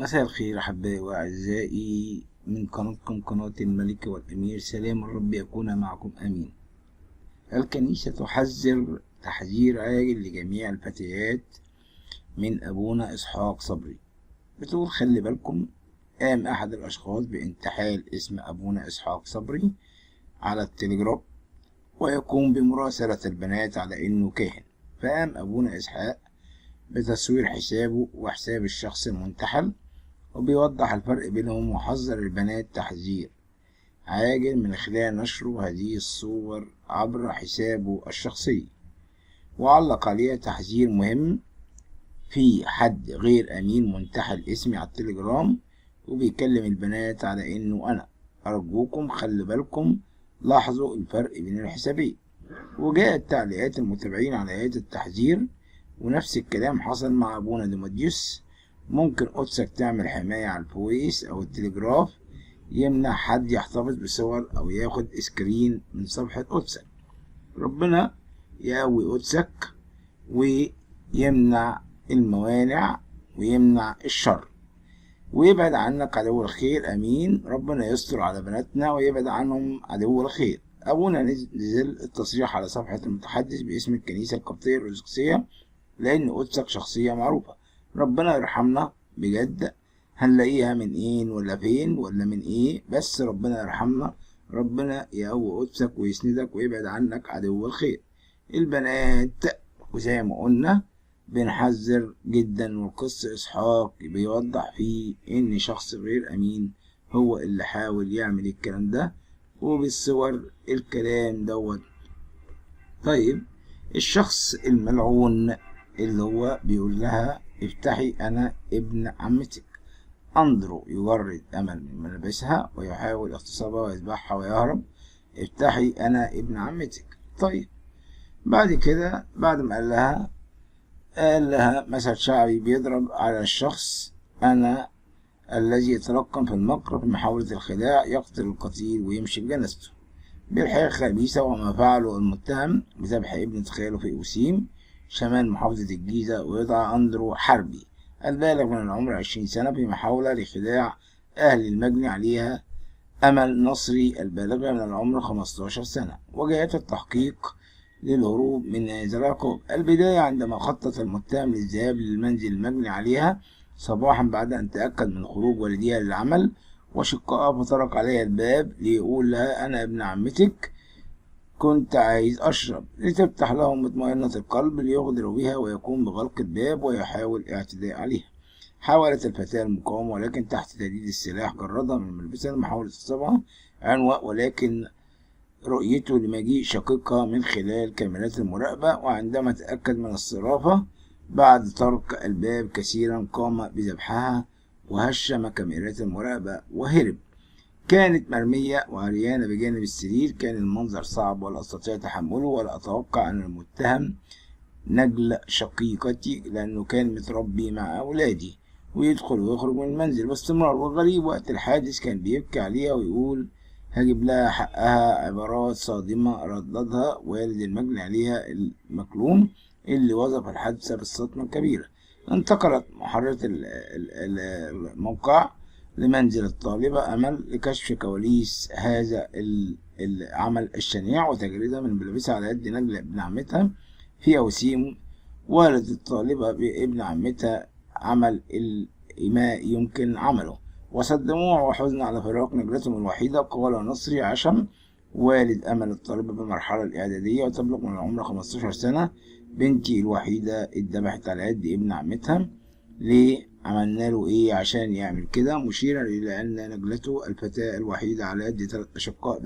مساء الخير أحبائي وأعزائي من قناتكم قناة الملك والأمير، سلام الرب يكون معكم آمين. الكنيسة تحذر تحذير عاجل لجميع الفتيات من أبونا إسحاق صبري. بتقول خلي بالكم، قام أحد الأشخاص بانتحال اسم أبونا إسحاق صبري على التليجراف ويقوم بمراسلة البنات على إنه كاهن. فقام أبونا إسحاق بتصوير حسابه وحساب الشخص المنتحل وبيوضح الفرق بينهم، وحذر البنات تحذير عاجل من خلال نشر هذه الصور عبر حسابه الشخصي، وعلق عليها تحذير مهم: في حد غير أمين منتحل اسمي على التليجرام وبيكلم البنات على إنه أنا، أرجوكم خلي بالكم، لاحظوا الفرق بين الحسابين. وجاءت تعليقات المتابعين على هذا التحذير، ونفس الكلام حصل مع أبونا ديماديوس. ممكن قدسك تعمل حماية على الفويس أو التليجراف يمنع حد يحتفظ بصور أو ياخد سكرين من صفحة قدسك. ربنا يقوي قدسك ويمنع الموانع ويمنع الشر ويبعد عنك عدو الخير. أمين. ربنا يستر على بناتنا ويبعد عنهم عدو الخير. أبونا نزل التصريح على صفحة المتحدث باسم الكنيسة القبطية الأرثوذكسية لأن قدسك شخصية معروفة. ربنا يرحمنا بجد، هنلاقيها من ايه ولا فين ولا من ايه، بس ربنا يرحمنا. ربنا يقوي قدسك ويسندك ويبعد عنك عدو الخير. البنات وزي ما قلنا بنحذر جدا، والقس إسحاق بيوضح فيه ان شخص غير امين هو اللي حاول يعمل الكلام ده، وبالصور الكلام دوت. طيب الشخص الملعون اللي هو بيقول لها افتحي أنا ابن عمتك. أندرو يجرد أمل من ملابسها ويحاول اغتصابها ويذبحها ويهرب. افتحي أنا ابن عمتك. طيب بعد كده، بعد ما قال لها مثل شعبي بيضرب على الشخص: أنا الذي يترقم في المكر في محاولة الخداع يقتل القتيل ويمشي بجنازته. بالحقيقة خبيثة وما فعله المتهم بذبح ابنة خاله في أوسيم شمال محافظة الجيزة، ويدعى أندرو حربي البالغ من العمر 20 سنة في محاولة لخداع أهل المجني عليها أمل نصري البالغة من العمر 15 سنة، وجاءت التحقيق للهروب من هذا العقاب. البداية عندما خطط المتهم للذهاب للمنزل المجني عليها صباحا بعد أن تأكد من خروج والديها للعمل وشقائها، فطرق عليها الباب ليقول لها أنا ابن عمتك، كنت عايز أشرب، لتفتح له مطمئنة القلب ليغدر بها ويقوم بغلق الباب ويحاول اعتداء عليها. حاولت الفتاة المقاومة ولكن تحت تهديد السلاح جردها من ملبسها لمحاولة اغتصابها عنوة، ولكن رؤيته لمجيء شقيقها من خلال كاميرات المراقبة، وعندما تأكد من الصرافة بعد طرق الباب كثيرا قام بذبحها وهشم كاميرات المراقبة وهرب. كانت مرمية وعريانة بجانب السرير. كان المنظر صعب ولا أستطيع تحمله، ولا أتوقع أن المتهم نجل شقيقتي لأنه كان متربي مع أولادي ويدخل ويخرج من المنزل باستمرار. والغريب وقت الحادث كان بيبكي عليها ويقول هجيب لها حقها، عبارات صادمة رددها والد المجني عليها المكلوم اللي وصف الحادثة بالصدمة الكبيرة. انتقلت محررة الموقع لمنزل الطالبة أمل لكشف كواليس هذا العمل الشنيع وتجريدها من ملابسها على يد نجلة ابن عمتها في أوسيم. والد الطالبة بابن عمتها عمل ما يمكن عمله، وسط دموع وحزن على فراق نجلتهم الوحيدة. قال نصري عشم والد أمل الطالبة بالمرحلة الإعدادية وتبلغ من العمر 15 سنة، بنتي الوحيدة اتذبحت على يد ابن عمتها. ليه عملنا له ايه عشان يعمل كده؟ مشيرا الى ان نجلته الفتاة الوحيدة على يد 3 أشقاء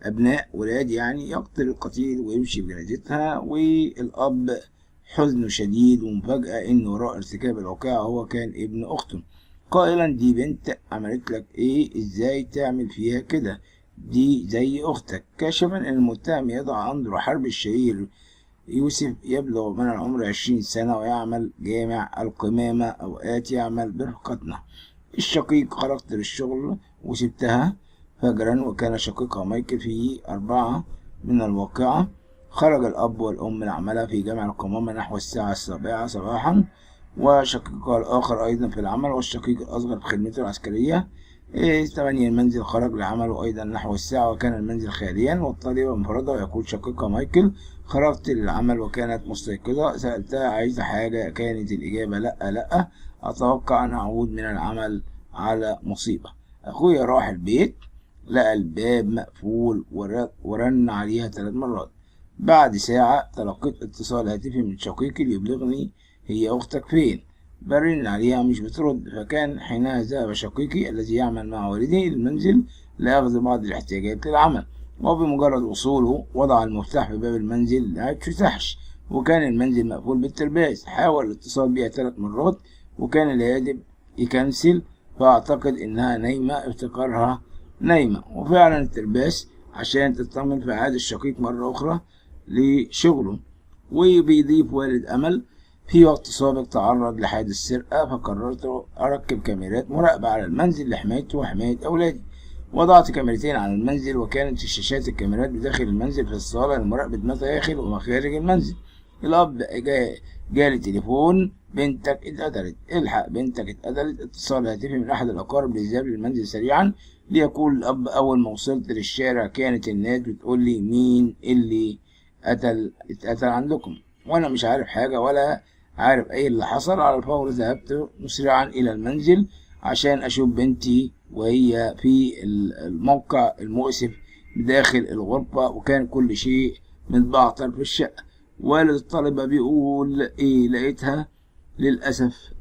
ابناء ولاد، يعني يقتل القتيل ويمشي بجنازتها. والاب حزن شديد ومفاجأة ان وراء ارتكاب الواقعة هو كان ابن اخته، قائلا دي بنت عملت لك ايه؟ ازاي تعمل فيها كده؟ دي زي اختك. كاشفا ان المتهم يضع أندرو حرب الشهير يوسف يبلغ من العمر 20 سنة ويعمل جامع القمامة، أوقات يعمل برفقتنا. الشقيق خرجت للشغل وسبتها فجرا، وكان شقيقها مايكل في 4 من الواقعة. خرج الأب والأم لعملها في جامع القمامة نحو الساعة 7 صباحا، وشقيقها الآخر أيضا في العمل، والشقيق الأصغر في خدمته العسكرية. 8 المنزل خرج لعمله أيضا نحو الساعة وكان المنزل خاليا، والطالبة منفردة. ويقول شقيقها مايكل: خرجت للعمل وكانت مستيقظة، سألتها عايزة حاجة؟ كانت الإجابة لأ لأ، أتوقع أن أعود من العمل على مصيبة. أخويا راح البيت لقى الباب مقفول ورن عليها 3 مرات. بعد ساعة تلقيت اتصال هاتفي من شقيقي ليبلغني: هي أختك فين؟ برن عليها مش بترد، فكان حينها ذهب شقيقي الذي يعمل مع والدي للمنزل لأخذ بعض الاحتياجات للعمل، وبمجرد وصوله وضع المفتاح في باب المنزل ما اتفتحش، وكان المنزل مقفول بالترباس. حاول الاتصال بها 3 مرات وكان الهاتف يكنسل، فأعتقد إنها نايمة، افتكرها نايمة، وفعلا الترباس عشان تطمن. فعاد الشقيق مرة أخرى لشغله. وبيضيف والد أمل: في وقت سابق تعرض لحادث سرقة، فقررت أركب كاميرات مراقبة على المنزل لحمايته وحماية أولادي. وضعت كاميرتين على المنزل، وكانت الشاشات الكاميرات بداخل المنزل في الصالة لمراقبة مداخل ومخارج المنزل. الأب جالي تليفون: بنتك اتقتلت، الحق بنتك اتقتلت. اتصال هاتفي من أحد الأقارب للذهاب للمنزل سريعا. ليقول الأب: أول ما وصلت للشارع كانت الناس بتقول لي: مين اللي اتقتل عندكم؟ وأنا مش عارف حاجة ولا عارف أي اللي حصل. على الفور ذهبت مسرعا إلى المنزل عشان أشوف بنتي وهي في الموقع المؤسف بداخل الغرفة، وكان كل شيء متبعتر في الشقة. والد الطالبة بيقول: لقيتها للأسف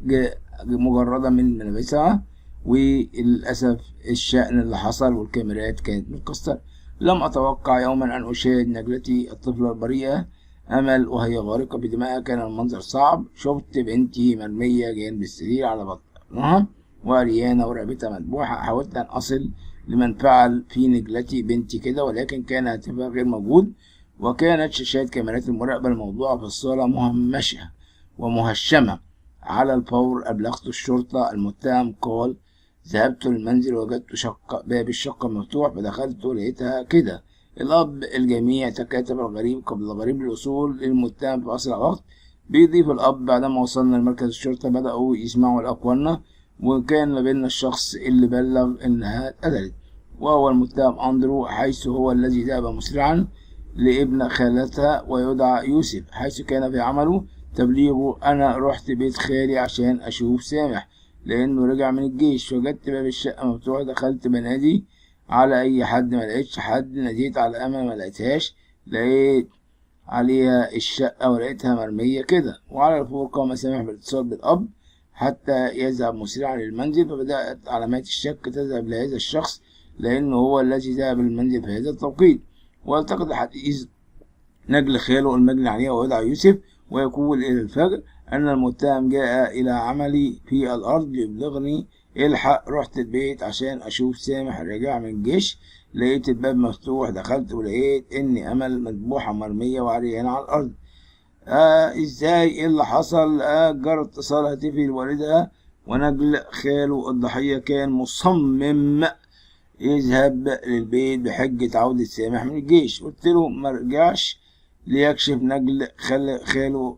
مجردة من ملابسها، وللأسف الشأن اللي حصل والكاميرات كانت متكسرة. لم أتوقع يوما أن أشاهد نجلتي الطفلة البريئة أمل وهي غارقة بدمائها. كان المنظر صعب. شفت بنتي مرمية جنب السرير على بطنها وعريانة ورقبتها مذبوحة. حاولت أن أصل لمن فعل في نجلتي بنتي كده، ولكن كان هاتفها غير موجود، وكانت شاشات كاميرات المراقبة الموضوعة في الصالة مهمشة ومهشمة. على الفور أبلغت الشرطة. المتهم قال: ذهبت للمنزل وجدت باب الشقة مفتوح، فدخلت لقيتها كده. الأب: الجميع تكاتف الغريب قبل الغريب للوصول للمتهم في أسرع وقت. بيضيف الأب: بعدما وصلنا لمركز الشرطة بدأوا يسمعوا الأقوالنا، وكان ما بيننا الشخص اللي بلغ إنها اتقتلت، وهو المتهم أندرو، حيث هو الذي ذهب مسرعا لابن خالتها ويدعى يوسف حيث كان في عمله. تبليغه: أنا رحت بيت خالي عشان أشوف سامح لأنه رجع من الجيش، وجدت باب الشقة مفتوح، دخلت بنادي على أي حد ما لقيتش حد، ناديت على أمل ما لقيتهاش، لقيت عليها الشقة ولقيتها مرمية كده. وعلى الفور قام سامح بالاتصال بالأب حتى يذهب مسرعا للمنزل، فبدأت علامات الشك تذهب لهذا الشخص لأنه هو الذي ذهب للمنزل في هذا التوقيت. والتقط الحديث نجل خاله المجني عليها ويدعى يوسف، ويقول إلى الفجر أن المتهم جاء إلى عملي في الأرض ليبلغني: الحق، رحت البيت عشان أشوف سامح راجع من الجيش، لقيت الباب مفتوح، دخلت ولقيت إني أمل مذبوحة مرمية وعريانة على الأرض. إزاي؟ إيه اللي حصل؟ جرى اتصال هاتفي لوالدها، ونجل خاله الضحية كان مصمم يذهب للبيت بحجة عودة سامح من الجيش. قلت له مرجعش ليكشف نجل خاله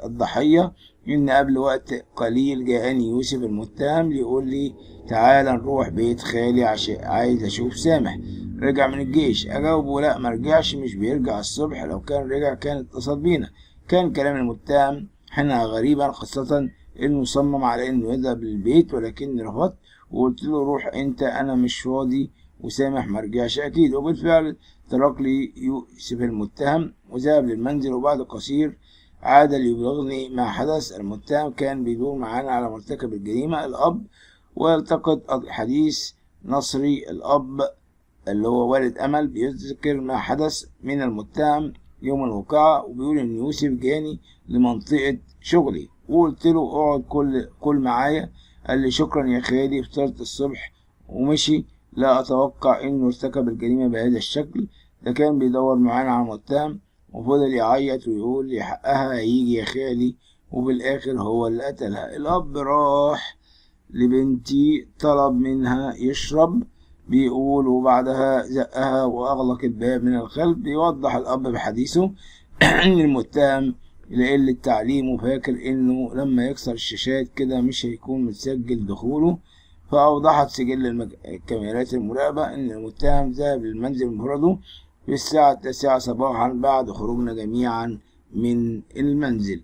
الضحية إن قبل وقت قليل جاءني يوسف المتهم ليقول لي: تعالى نروح بيت خالي عشان عايز أشوف سامح رجع من الجيش. أجاوبه: لا، مرجعش، مش بيرجع الصبح، لو كان رجع كان اتصل بينا. كان كلام المتهم حينها غريبا، خاصة إنه صمم على إنه يذهب للبيت، ولكني رفضت وقلت له: روح أنت، أنا مش فاضي، وسامح مرجعش أكيد. وبالفعل ترك لي يوسف المتهم وذهب للمنزل، وبعد قصير عاد ليبلغني ما حدث. المتهم كان بيدور معانا على مرتكب الجريمة الأب. والتقط الحديث نصري الأب اللي هو والد أمل بيذكر ما حدث من المتهم يوم الوقعة، وبيقول إن يوسف جاني لمنطقة شغلي وقلت له: اقعد كل معايا. قال لي: شكرا يا خالي، فطرت الصبح ومشي. لا أتوقع إنه ارتكب الجريمة بهذا الشكل. ده كان بيدور معانا على المتهم وفضل يعيط ويقول لي: حقها هيجي يا خالي، وفي الآخر هو اللي قتلها. الأب راح لبنتي طلب منها يشرب، بيقول، وبعدها زقها وأغلق الباب من الخلف. بيوضح الأب بحديثه إن المتهم لقلة تعليم وفاكر إنه لما يكسر الشاشات كده مش هيكون متسجل دخوله. فأوضحت سجل كاميرات المراقبة إن المتهم ذهب للمنزل بمفرده في الساعة 9 صباحا بعد خروجنا جميعا من المنزل،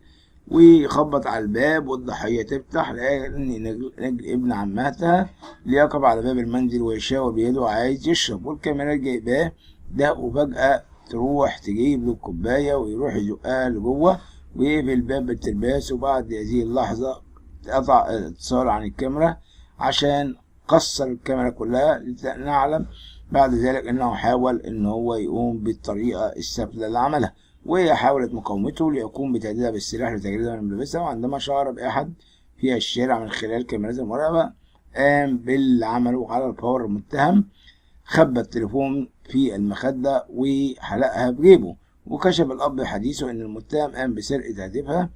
ويخبط على الباب والضحية تفتح لأن نجل ابن عمتها ليقف على باب المنزل ويشاور بيده عايز يشرب، والكاميرات جايباه ده، وفجأة تروح تجيب له الكوباية ويروح يزقها لجوه ويقفل الباب بالترباس. وبعد هذه اللحظة قطع الاتصال عن الكاميرا عشان كسر الكاميرا كلها. نعلم بعد ذلك انه حاول ان هو يقوم بالطريقة السافلة اللي عملها، وهي حاولت مقاومته ليقوم بتهديدها بالسلاح لتجريدها من ملابسها. وعندما شعر بأحد في الشارع من خلال كاميرات المراقبة قام باللي عمله على الفور. المتهم خبى التليفون في المخدة وحلقها بجيبه، وكشف الأب حديثه إن المتهم قام بسرقة هاتفها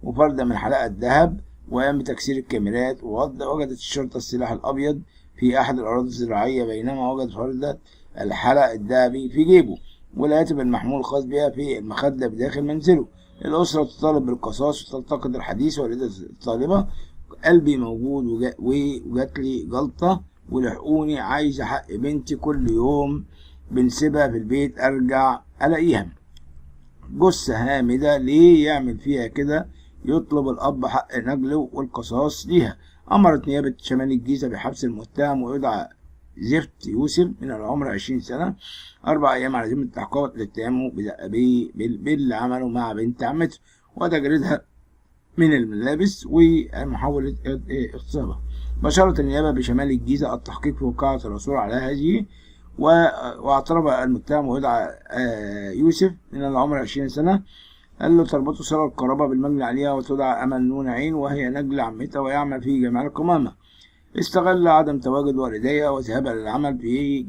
وفردة من حلقة الذهب، وقام بتكسير الكاميرات. وجدت الشرطة السلاح الأبيض في أحد الأراضي الزراعية بينما وجد فردة الحلق الذهبي في جيبه، والهاتف المحمول الخاص بها في المخدة بداخل منزله. الأسرة تطالب بالقصاص وتلتقط الحديث. والدة الطالبة: قلبي موجود وجات لي جلطة ولحقوني، عايزة حق بنتي، كل يوم بنسيبها في البيت أرجع ألاقيها جثة هامدة، ليه يعمل فيها كده؟ يطلب الأب حق نجله والقصاص ليها. أمرت نيابة شمال الجيزة بحبس المتهم ويدعى زفت يوسف من العمر 20 سنة 4 أيام على ذمة التحقيقات لاتهامه باللي عمله مع بنت عمته وتجريدها من الملابس ومحاولة اغتصابها. بشرت النيابة بشمال الجيزة التحقيق في وقاعة الرسول على هذه، واعترف المتهم ويدعى يوسف من العمر 20 سنة. قال له تربطه صلة القرابة بالمجني عليها وتدعى أمل نون عين وهي نجل عمتها ويعمل في جميع القمامة. استغل عدم تواجد والديها وذهابها للعمل في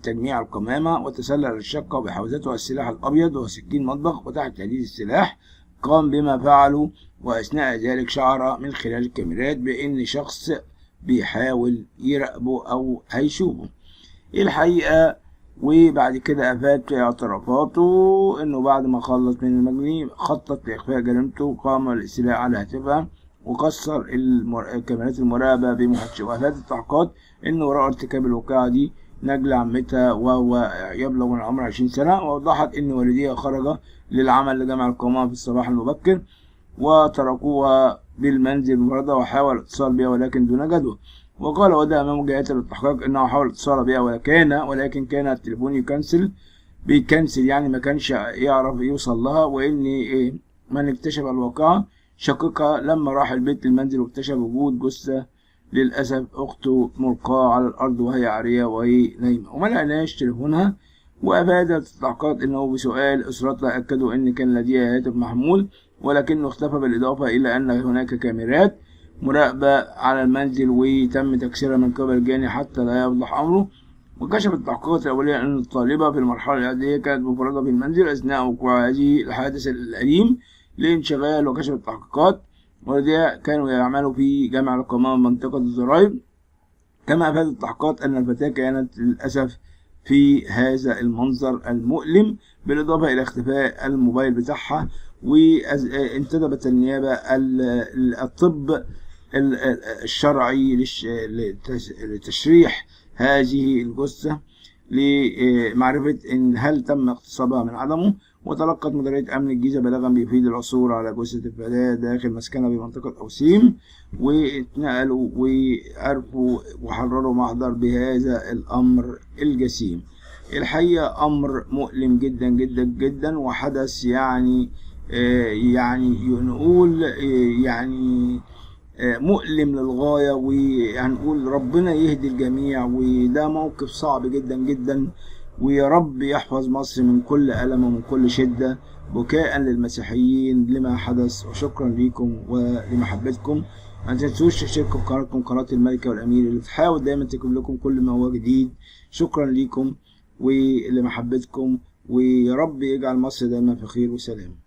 تجميع القمامة وتسلل الشقة بحوزته السلاح الأبيض وسكين مطبخ وتحت تهديد السلاح. قام بما فعله وأثناء ذلك شعر من خلال الكاميرات بأن شخص بيحاول يراقبه أو هيشوفه الحقيقة. وبعد كده أفاد في اعترافاته إنه بعد ما خلص من المجني خطط لإخفاء جريمته، قام بالاستيلاء على هاتفها وكسر كاميرات المراقبة بمحاكاة. وأفاد التحقيقات إنه وراء ارتكاب الوقعة دي نجل عمتها وهو يبلغ من العمر 20 سنة. ووضحت إن والديها خرج للعمل لجمع القمامة في الصباح المبكر وتركوها بالمنزل بمفردها وحاول الاتصال بها ولكن دون جدوى. وقال وده أمام جهات التحقيق إنه حاول الاتصال بها ولكن كان التليفون بيكنسل يعني ما كانش يعرف يوصل لها. وإن من اكتشف الواقعة شقيقها لما راح البيت المنزل واكتشف وجود جثة للأسف أخته ملقاة على الأرض وهي عارية وهي نايمة وما لقيناش تليفونها. وأفادت التحقيقات إنه بسؤال أسرتها أكدوا إن كان لديها هاتف محمول ولكنه اختفى، بالإضافة إلى أن هناك كاميرات مراقبة على المنزل وتم تكسيرها من قبل جاني حتى لا يفضح أمره. وكشفت التحقيقات الأولية أن الطالبة في المرحلة الإعدادية كانت مفردة في المنزل أثناء وقوع هذه الحادث الأليم لانشغال. وكشفت التحقيقات والديها كانوا يعملوا في جامع القمامة منطقة الزرايب. كما أفادت التحقيقات أن الفتاة كانت للأسف في هذا المنظر المؤلم، بالإضافة إلى اختفاء الموبايل بتاعها. وانتدبت النيابة الطب الشرعي لتشريح هذه الجثة لمعرفة إن هل تم اغتصابها من عدمه. وتلقت مديرية أمن الجيزة بلاغا بيفيد العثور على جثة الفتاة داخل مسكنها بمنطقة أوسيم، واتنقلوا وعرفوا وحرروا محضر بهذا الأمر الجسيم. الحقيقة أمر مؤلم جدا جدا جدا وحدث يعني نقول مؤلم للغاية، وهنقول ربنا يهدي الجميع. وده موقف صعب جدا جدا، ويا رب يحفظ مصر من كل ألم ومن كل شدة، بكاء للمسيحيين لما حدث. وشكرا لكم ولمحبتكم. ما تنسوش تشتركوا في قناتكم قناة الملكة والأمير اللي بتحاول دايما تجيب لكم كل ما هو جديد. شكرا لكم ولمحبتكم، ويا رب يجعل مصر دايما في خير وسلام.